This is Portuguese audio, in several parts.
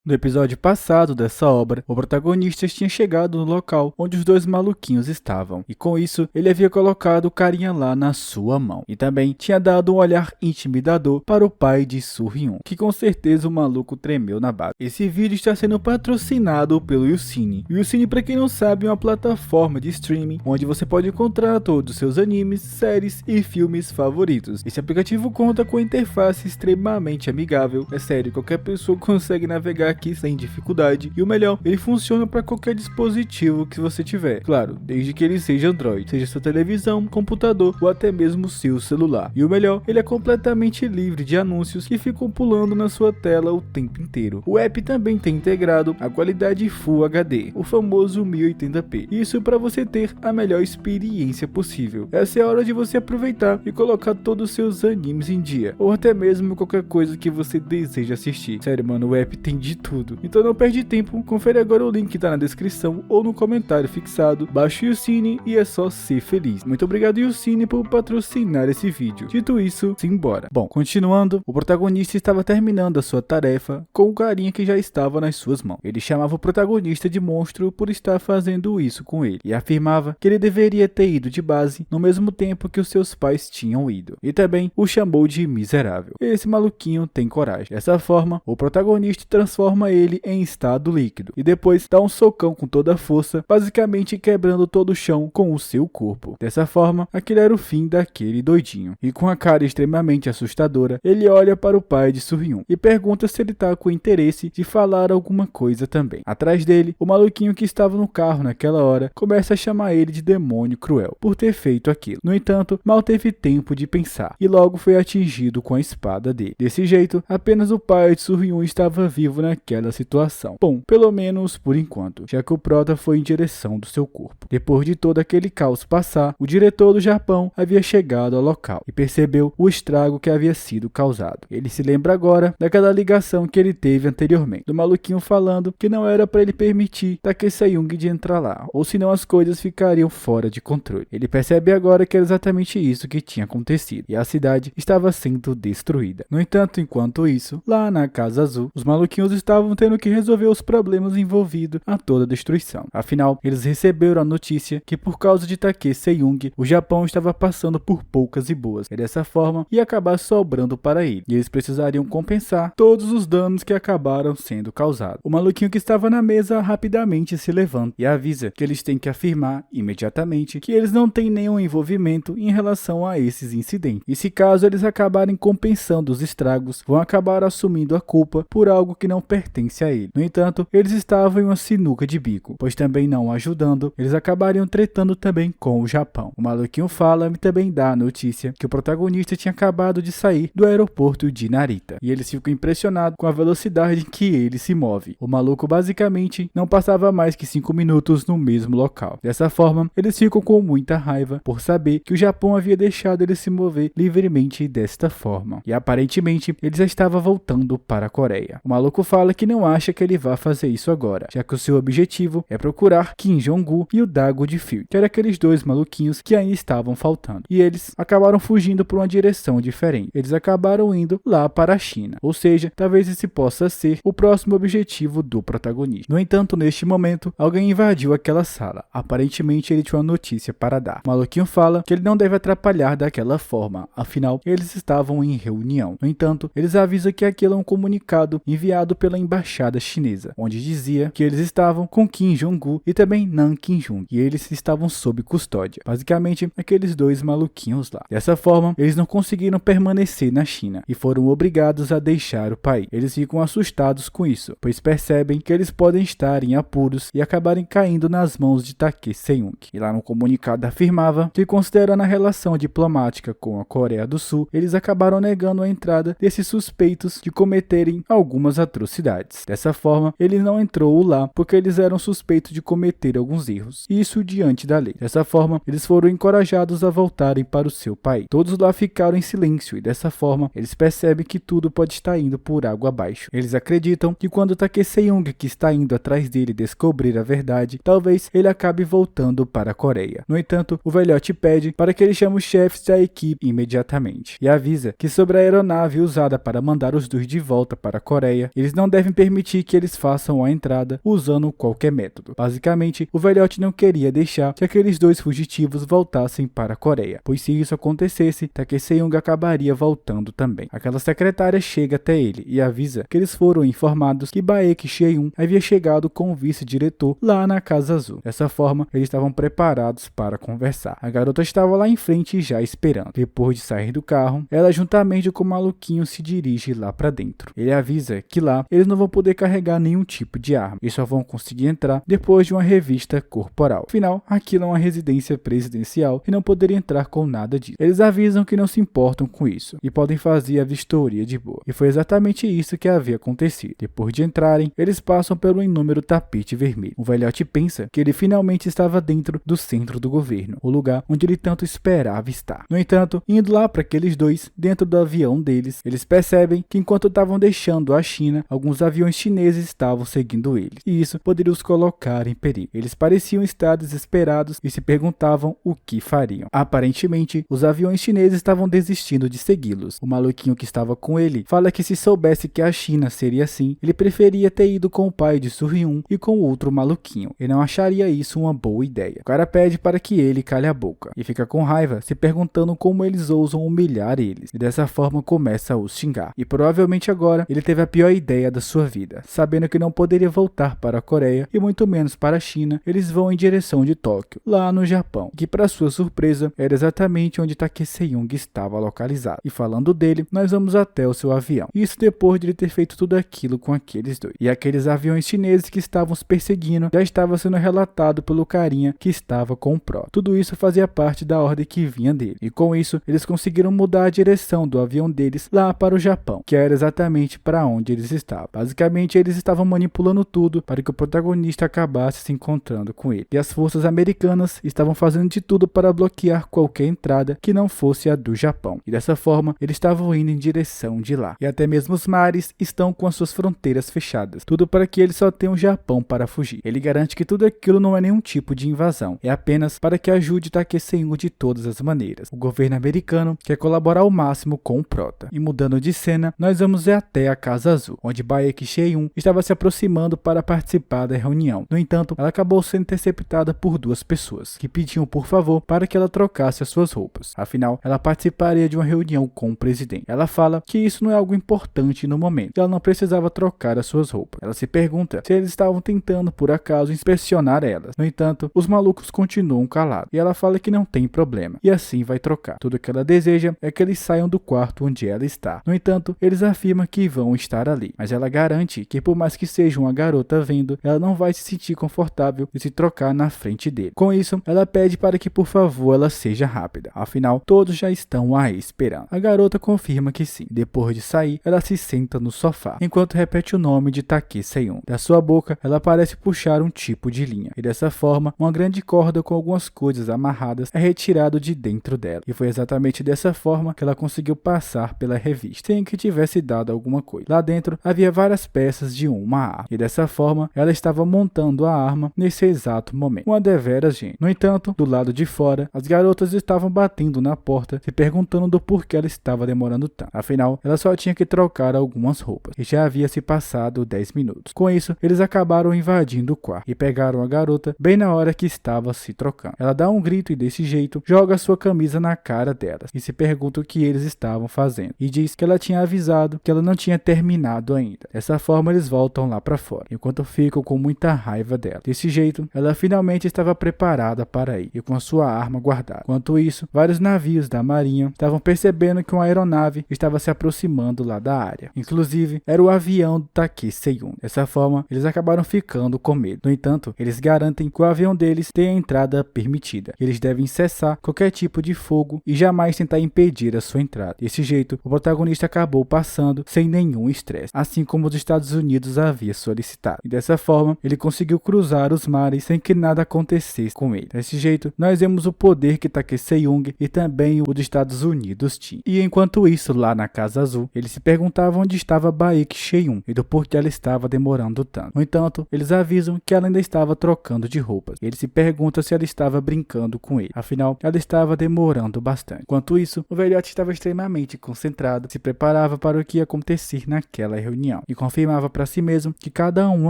No episódio passado dessa obra, o protagonista tinha chegado no local onde os dois maluquinhos estavam, e com isso ele havia colocado o carinha lá na sua mão, e também tinha dado um olhar intimidador para o pai de Su-hyun, que com certeza o maluco tremeu na base. Esse vídeo está sendo patrocinado pelo YouCine. O YouCine, para quem não sabe, é uma plataforma de streaming onde você pode encontrar todos os seus animes, séries e filmes favoritos. Esse aplicativo conta com interface extremamente amigável, é sério, qualquer pessoa consegue navegar aqui sem dificuldade, e o melhor, ele funciona para qualquer dispositivo que você tiver, claro, desde que ele seja Android, seja sua televisão, computador ou até mesmo seu celular. E o melhor, ele é completamente livre de anúncios que ficam pulando na sua tela o tempo inteiro. O app também tem integrado a qualidade Full HD, o famoso 1080p, isso para você ter a melhor experiência possível. Essa é a hora de você aproveitar e colocar todos os seus animes em dia, ou até mesmo qualquer coisa que você deseja assistir. Sério, mano, o app tem de tudo. Então não perde tempo, confere agora o link que tá na descrição ou no comentário fixado, baixe o YouCine e é só ser feliz. Muito obrigado YouCine por patrocinar esse vídeo. Dito isso, simbora. Bom, continuando, o protagonista estava terminando a sua tarefa com o carinha que já estava nas suas mãos. Ele chamava o protagonista de monstro por estar fazendo isso com ele, e afirmava que ele deveria ter ido de base no mesmo tempo que os seus pais tinham ido, e também o chamou de miserável. Esse maluquinho tem coragem. Dessa forma, o protagonista transforma ele em estado líquido e depois dá um socão com toda a força, basicamente quebrando todo o chão com o seu corpo. Dessa forma, aquele era o fim daquele doidinho. E com a cara extremamente assustadora, ele olha para o pai de Su-hyun e pergunta se ele tá com interesse de falar alguma coisa também. Atrás dele, o maluquinho que estava no carro naquela hora começa a chamar ele de demônio cruel por ter feito aquilo. No entanto, mal teve tempo de pensar e logo foi atingido com a espada dele. Desse jeito, apenas o pai de Su-hyun estava vivo naquela situação. Bom, pelo menos por enquanto, já que o prota foi em direção do seu corpo. Depois de todo aquele caos passar, o diretor do Japão havia chegado ao local e percebeu o estrago que havia sido causado. Ele se lembra agora daquela ligação que ele teve anteriormente, do maluquinho falando que não era para ele permitir Takesayung de entrar lá, ou senão as coisas ficariam fora de controle. Ele percebe agora que era exatamente isso que tinha acontecido, e a cidade estava sendo destruída. No entanto, enquanto isso, lá na Casa Azul, os maluquinhos estavam tendo que resolver os problemas envolvidos a toda a destruição. Afinal, eles receberam a notícia que por causa de Takesayung, o Japão estava passando por poucas e boas, e dessa forma ia acabar sobrando para ele, e eles precisariam compensar todos os danos que acabaram sendo causados. O maluquinho que estava na mesa rapidamente se levanta e avisa que eles têm que afirmar imediatamente que eles não têm nenhum envolvimento em relação a esses incidentes, e se caso eles acabarem compensando os estragos, vão acabar assumindo a culpa por algo que não pertence a ele. No entanto, eles estavam em uma sinuca de bico, pois também não ajudando, eles acabariam tretando também com o Japão. O maluquinho fala e também dá a notícia que o protagonista tinha acabado de sair do aeroporto de Narita, e eles ficam impressionados com a velocidade em que ele se move. O maluco basicamente não passava mais que 5 minutos no mesmo local. Dessa forma, eles ficam com muita raiva por saber que o Japão havia deixado ele se mover livremente desta forma, e aparentemente ele já estava voltando para a Coreia. O maluco fala que não acha que ele vá fazer isso agora, já que o seu objetivo é procurar Kim Jong-un e o Dago de Field, que eram aqueles dois maluquinhos que ainda estavam faltando, e eles acabaram fugindo por uma direção diferente. Eles acabaram indo lá para a China, ou seja, talvez esse possa ser o próximo objetivo do protagonista. No entanto, neste momento, alguém invadiu aquela sala. Aparentemente ele tinha uma notícia para dar. O maluquinho fala que ele não deve atrapalhar daquela forma, afinal eles estavam em reunião. No entanto, eles avisam que aquilo é um comunicado enviado pela embaixada chinesa, onde dizia que eles estavam com Kim Jong-un e também Nam Kim-jung, e eles estavam sob custódia. Basicamente, aqueles dois maluquinhos lá. Dessa forma, eles não conseguiram permanecer na China e foram obrigados a deixar o país. Eles ficam assustados com isso, pois percebem que eles podem estar em apuros e acabarem caindo nas mãos de Takesayung. E lá no comunicado afirmava que, considerando a relação diplomática com a Coreia do Sul, eles acabaram negando a entrada desses suspeitos de cometerem algumas atrocidades. Dessa forma, ele não entrou lá porque eles eram suspeitos de cometer alguns erros, isso diante da lei. Dessa forma, eles foram encorajados a voltarem para o seu país. Todos lá ficaram em silêncio e dessa forma, eles percebem que tudo pode estar indo por água abaixo. Eles acreditam que quando Takesayung, que está indo atrás dele, descobrir a verdade, talvez ele acabe voltando para a Coreia. No entanto, o velhote pede para que ele chame os chefes da equipe imediatamente e avisa que sobre a aeronave usada para mandar os dois de volta para a Coreia, eles não devem permitir que eles façam a entrada usando qualquer método. Basicamente, o velhote não queria deixar que aqueles dois fugitivos voltassem para a Coreia, pois se isso acontecesse, Tae-Seung acabaria voltando também. Aquela secretária chega até ele e avisa que eles foram informados que Baek Cheun havia chegado com o vice-diretor lá na Casa Azul. Dessa forma, eles estavam preparados para conversar. A garota estava lá em frente já esperando. Depois de sair do carro, ela juntamente com o maluquinho se dirige lá para dentro. Ele avisa que lá eles não vão poder carregar nenhum tipo de arma e só vão conseguir entrar depois de uma revista corporal. Afinal, aquilo é uma residência presidencial e não poderia entrar com nada disso. Eles avisam que não se importam com isso e podem fazer a vistoria de boa. E foi exatamente isso que havia acontecido. Depois de entrarem, eles passam pelo inúmero tapete vermelho. O velhote pensa que ele finalmente estava dentro do centro do governo, o lugar onde ele tanto esperava estar. No entanto, indo lá para aqueles dois, dentro do avião deles, eles percebem que enquanto estavam deixando a China, alguns aviões chineses estavam seguindo eles, e isso poderia os colocar em perigo. Eles pareciam estar desesperados e se perguntavam o que fariam. Aparentemente, os aviões chineses estavam desistindo de segui-los. O maluquinho que estava com ele fala que se soubesse que a China seria assim, ele preferia ter ido com o pai de Surhyun e com o outro maluquinho. Ele não acharia isso uma boa ideia. O cara pede para que ele cale a boca e fica com raiva, se perguntando como eles ousam humilhar eles, e dessa forma começa a os xingar. E provavelmente agora ele teve a pior ideia da sua vida. Sabendo que não poderia voltar para a Coreia e muito menos para a China, eles vão em direção de Tóquio, lá no Japão, que para sua surpresa era exatamente onde Tae-Seung estava localizado. E falando dele, nós vamos até o seu avião. Isso depois de ele ter feito tudo aquilo com aqueles dois. E aqueles aviões chineses que estavam os perseguindo já estava sendo relatado pelo carinha que estava com o Pro. Tudo isso fazia parte da ordem que vinha dele. E com isso, eles conseguiram mudar a direção do avião deles lá para o Japão, que era exatamente para onde eles estavam. Basicamente, eles estavam manipulando tudo para que o protagonista acabasse se encontrando com ele. E as forças americanas estavam fazendo de tudo para bloquear qualquer entrada que não fosse a do Japão. E dessa forma, eles estavam indo em direção de lá. E até mesmo os mares estão com as suas fronteiras fechadas. Tudo para que eles só tenham o Japão para fugir. Ele garante que tudo aquilo não é nenhum tipo de invasão. É apenas para que ajude Tae-Seung de todas as maneiras. O governo americano quer colaborar ao máximo com o Prota. E mudando de cena, nós vamos até a Casa Azul, onde Baek Cheun estava se aproximando para participar da reunião. No entanto, ela acabou sendo interceptada por duas pessoas, que pediam por favor para que ela trocasse as suas roupas. Afinal, ela participaria de uma reunião com o presidente. Ela fala que isso não é algo importante no momento, que ela não precisava trocar as suas roupas. Ela se pergunta se eles estavam tentando por acaso inspecionar elas. No entanto, os malucos continuam calados, e ela fala que não tem problema, e assim vai trocar. Tudo que ela deseja é que eles saiam do quarto onde ela está. No entanto, eles afirmam que vão estar ali, mas ela garante que por mais que seja uma garota vendo, ela não vai se sentir confortável de se trocar na frente dele. Com isso, ela pede para que por favor ela seja rápida, afinal todos já estão aí esperando. A garota confirma que sim. Depois de sair, ela se senta no sofá, enquanto repete o nome de Tae-Seung. Da sua boca, ela parece puxar um tipo de linha, e dessa forma, uma grande corda com algumas coisas amarradas é retirado de dentro dela, e foi exatamente dessa forma que ela conseguiu passar pela revista, sem que tivesse dado alguma coisa. Lá dentro, havia várias peças de uma arma, e dessa forma, ela estava montando a arma nesse exato momento. Uma deveras, gente. No entanto, do lado de fora, as garotas estavam batendo na porta, se perguntando do porquê ela estava demorando tanto. Afinal, ela só tinha que trocar algumas roupas, e já havia se passado 10 minutos. Com isso, eles acabaram invadindo o quarto, e pegaram a garota bem na hora que estava se trocando. Ela dá um grito e desse jeito, joga sua camisa na cara delas, e se pergunta o que eles estavam fazendo, e diz que ela tinha avisado que ela não tinha terminado ainda. Dessa forma, eles voltam lá para fora, enquanto ficam com muita raiva dela. Desse jeito, ela finalmente estava preparada para ir, e com a sua arma guardada. Enquanto isso, vários navios da marinha estavam percebendo que uma aeronave estava se aproximando lá da área. Inclusive, era o avião do Tae-Seung. Dessa forma, eles acabaram ficando com medo. No entanto, eles garantem que o avião deles tem a entrada permitida. Eles devem cessar qualquer tipo de fogo e jamais tentar impedir a sua entrada. Desse jeito, o protagonista acabou passando sem nenhum estresse, assim como os Estados Unidos havia solicitado. E dessa forma, ele conseguiu cruzar os mares sem que nada acontecesse com ele. Desse jeito, nós vemos o poder que Tae-Seung e também o dos Estados Unidos tinham. E enquanto isso, lá na Casa Azul, eles se perguntavam onde estava Baek Cheun e do porquê ela estava demorando tanto. No entanto, eles avisam que ela ainda estava trocando de roupas. Ele se pergunta se ela estava brincando com ele. Afinal, ela estava demorando bastante. Enquanto isso, o velhote estava extremamente concentrado, se preparava para o que ia acontecer naquela reunião. e confirmava para si mesmo que cada um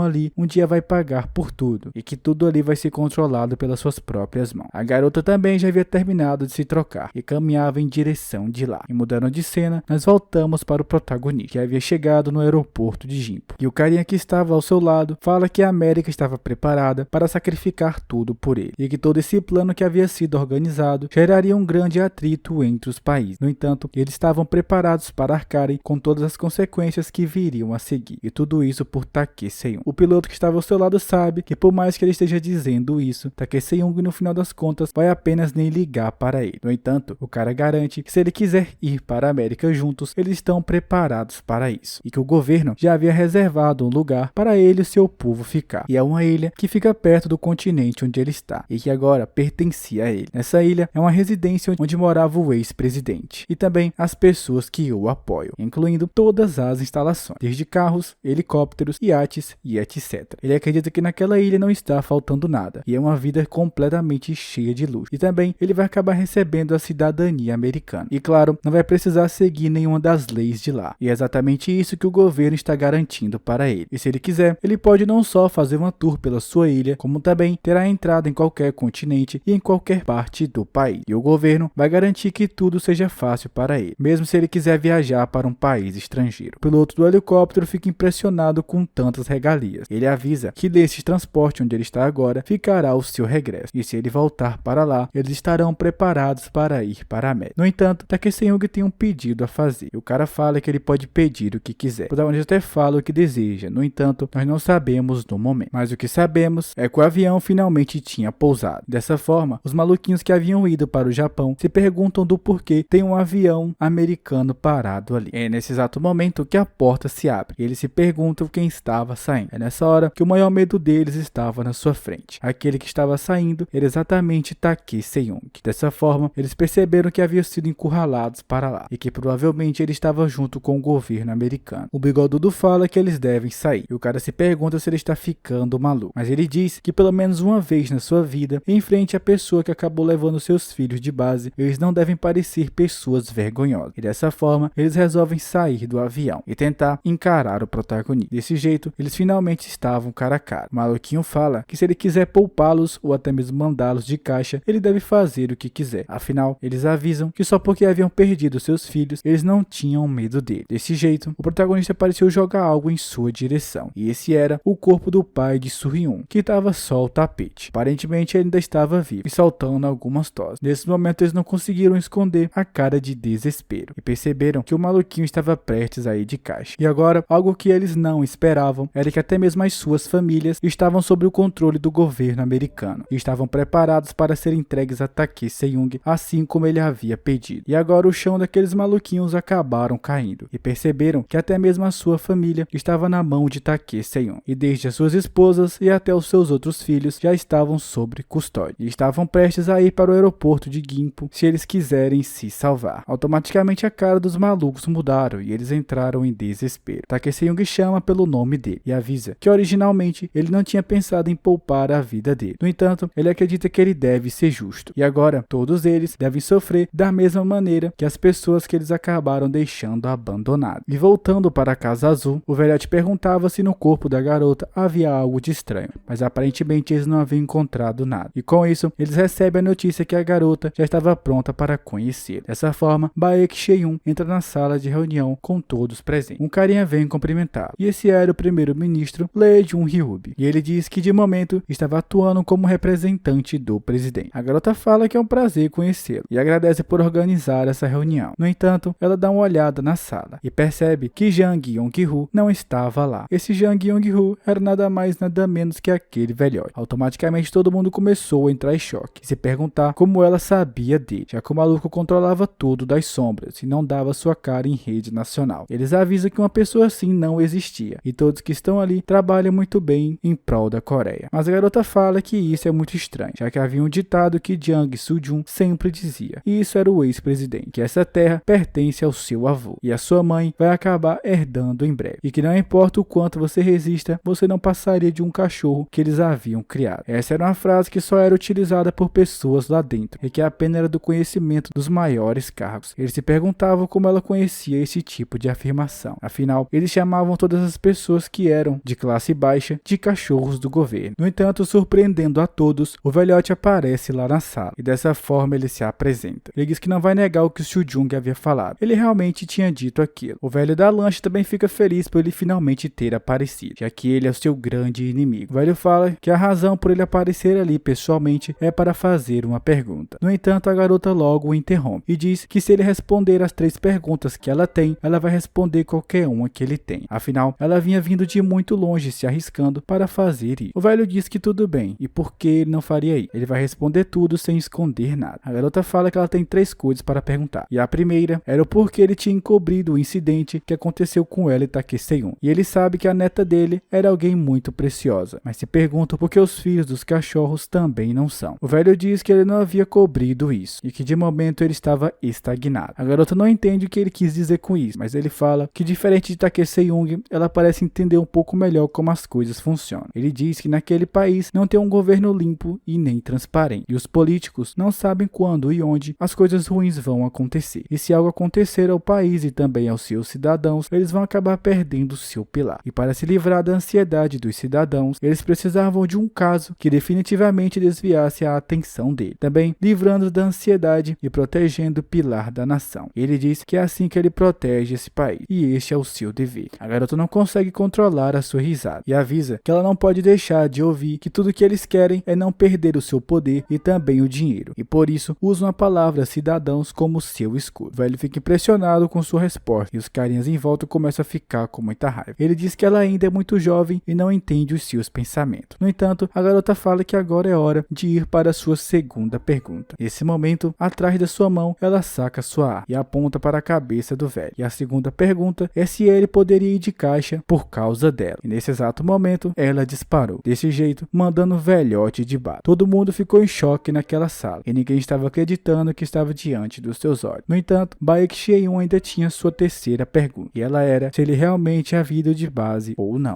ali um dia vai pagar por tudo e que tudo ali vai ser controlado pelas suas próprias mãos. A garota também já havia terminado de se trocar e caminhava em direção de lá. E mudando de cena, nós voltamos para o protagonista, que havia chegado no aeroporto de Gimpo. E o carinha que estava ao seu lado fala que a América estava preparada para sacrificar tudo por ele e que todo esse plano que havia sido organizado geraria um grande atrito entre os países. No entanto, eles estavam preparados para arcarem com todas as consequências que viriam a seguir. E tudo isso por Takei-Seung. O piloto que estava ao seu lado sabe que por mais que ele esteja dizendo isso, Takei-Seung no final das contas vai apenas nem ligar para ele. No entanto, o cara garante que se ele quiser ir para a América juntos, eles estão preparados para isso. E que o governo já havia reservado um lugar para ele e seu povo ficar. E é uma ilha que fica perto do continente onde ele está e que agora pertencia a ele. Nessa ilha é uma residência onde morava o ex-presidente e também as pessoas que o apoiam, incluindo todas as instalações, desde carros, helicópteros, iates e etc. Ele acredita que naquela ilha não está faltando nada e é uma vida completamente cheia de luxo. E também ele vai acabar recebendo a cidadania americana. E claro, não vai precisar seguir nenhuma das leis de lá. E é exatamente isso que o governo está garantindo para ele. E se ele quiser, ele pode não só fazer uma tour pela sua ilha, como também terá entrada em qualquer continente e em qualquer parte do país. E o governo vai garantir que tudo seja fácil para ele, mesmo se ele quiser viajar para um país estrangeiro. O piloto do helicóptero fica impressionado com tantas regalias. Ele avisa que desse transporte onde ele está agora ficará o seu regresso. E se ele voltar para lá, eles estarão preparados para ir para a América. No entanto, Takei-Seung tem um pedido a fazer. E o cara fala que ele pode pedir o que quiser. O protagonista até fala o que deseja. No entanto, nós não sabemos no momento. Mas o que sabemos é que o avião finalmente tinha pousado. Dessa forma, os maluquinhos que haviam ido para o Japão se perguntam do porquê tem um avião americano parado ali. É nesse exato momento que a porta se abre. E eles se perguntam quem estava saindo. É nessa hora que o maior medo deles estava na sua frente. Aquele que estava saindo era exatamente Takei-Seung. Dessa forma, eles perceberam que haviam sido encurralados para lá e que provavelmente ele estava junto com o governo americano. O bigodudo fala que eles devem sair e o cara se pergunta se ele está ficando maluco, mas ele diz que pelo menos uma vez na sua vida, em frente à pessoa que acabou levando seus filhos de base, eles não devem parecer pessoas vergonhosas. E dessa forma, eles resolvem sair do avião e tentar encarar o protagonista. Desse jeito, eles finalmente estavam cara a cara. O maluquinho fala que se ele quiser poupá-los ou até mesmo mandá-los de caixa, ele deve fazer o que quiser. Afinal, eles avisam que só porque haviam perdido seus filhos, eles não tinham medo dele. Desse jeito, o protagonista pareceu jogar algo em sua direção. E esse era o corpo do pai de Soo-hyun, que estava só o tapete. Aparentemente, ele ainda estava vivo e soltando algumas tosses. Nesse momento, eles não conseguiram esconder a cara de desespero e perceberam que o maluquinho estava prestes a ir de caixa. E agora, algo que eles não esperavam era que até mesmo as suas famílias estavam sob o controle do governo americano e estavam preparados para serem entregues a Takei-Seung, assim como ele havia pedido. E agora o chão daqueles maluquinhos acabaram caindo e perceberam que até mesmo a sua família estava na mão de Takei-Seung e desde as suas esposas e até os seus outros filhos já estavam sob custódia e estavam prestes a ir para o aeroporto de Gimpo se eles quiserem se salvar. Automaticamente a cara dos malucos mudaram e eles entraram em desespero. Takei-Seung chama pelo nome dele e avisa que originalmente ele não tinha pensado em poupar a vida dele. No entanto, ele acredita que ele deve ser justo e agora todos eles devem sofrer da mesma maneira que as pessoas que eles acabaram deixando abandonadas. E voltando para a Casa Azul, o velhote perguntava se no corpo da garota havia algo de estranho, mas aparentemente eles não haviam encontrado nada. E com isso, eles recebem a notícia que a garota já estava pronta para conhecê-lo. Dessa forma, Baek-Cheun entra na sala de reunião com todos presentes. Um carinha vem cumprimentá-lo, e esse era o primeiro-ministro Lee Jun-hyuk, e ele diz que de momento estava atuando como representante do presidente. A garota fala que é um prazer conhecê-lo e agradece por organizar essa reunião. No entanto, ela dá uma olhada na sala e percebe que Jang Yong-hoo não estava lá. Esse Jang Yong-hoo era nada mais nada menos que aquele velhote. Automaticamente todo mundo começou a entrar em choque e se perguntar como ela sabia dele, já que o maluco controlava tudo das sombras e não dava sua cara em rede nacional. Eles avisam que uma pessoa assim não existia e todos que estão ali trabalham muito bem em prol da Coreia. Mas a garota fala que isso é muito estranho, já que havia um ditado que Jang Soo-jun sempre dizia, e isso era o ex-presidente, que essa terra pertence ao seu avô e a sua mãe vai acabar herdando em breve, e que não importa o quanto você resista, você não passaria de um cachorro que eles haviam criado. Essa era uma frase que só era utilizada por pessoas lá dentro e que apenas era do conhecimento dos maiores cargos. Eles se perguntavam como ela conhecia esse tipo de afirmação. Afinal, eles eles chamavam todas as pessoas que eram de classe baixa de cachorros do governo. No entanto, surpreendendo a todos, o velhote aparece lá na sala e dessa forma ele se apresenta. Ele diz que não vai negar o que o Sujung havia falado. Ele realmente tinha dito aquilo. O velho da lancha também fica feliz por ele finalmente ter aparecido, já que ele é o seu grande inimigo. O velho fala que a razão por ele aparecer ali pessoalmente é para fazer uma pergunta. No entanto, a garota logo o interrompe e diz que se ele responder as 3 perguntas que ela tem, ela vai responder qualquer uma que ele tem. Afinal, ela vinha vindo de muito longe se arriscando para fazer isso. O velho diz que tudo bem e por que ele não faria isso? Ele vai responder tudo sem esconder nada. A garota fala que ela tem 3 coisas para perguntar. E a primeira era o porquê ele tinha encobrido o incidente que aconteceu com ela e Takeseyun. E ele sabe que a neta dele era alguém muito preciosa, mas se pergunta por que os filhos dos cachorros também não são. O velho diz que ele não havia cobrido isso e que de momento ele estava estagnado. A garota não entende o que ele quis dizer com isso, mas ele fala que diferente de Takeseyun, ela parece entender um pouco melhor como as coisas funcionam. Ele diz que naquele país não tem um governo limpo e nem transparente, e os políticos não sabem quando e onde as coisas ruins vão acontecer. E se algo acontecer ao país e também aos seus cidadãos, eles vão acabar perdendo seu pilar. E para se livrar da ansiedade dos cidadãos, eles precisavam de um caso que definitivamente desviasse a atenção dele, também livrando da ansiedade e protegendo o pilar da nação. Ele diz que é assim que ele protege esse país, e este é o seu dever. A garota não consegue controlar a sua risada e avisa que ela não pode deixar de ouvir que tudo que eles querem é não perder o seu poder e também o dinheiro, e por isso usam a palavra cidadãos como seu escudo. O velho fica impressionado com sua resposta e os carinhas em volta começam a ficar com muita raiva. Ele diz que ela ainda é muito jovem e não entende os seus pensamentos. No entanto, a garota fala que agora é hora de ir para a sua segunda pergunta. Nesse momento, atrás da sua mão, ela saca sua arma e aponta para a cabeça do velho. E a segunda pergunta é se ele poderia ir de caixa por causa dela. E nesse exato momento, ela disparou. Desse jeito, mandando o velhote de bala. Todo mundo ficou em choque naquela sala e ninguém estava acreditando que estava diante dos seus olhos. No entanto, Baek Cheiyun ainda tinha sua terceira pergunta, e ela era se ele realmente havia ido de base ou não.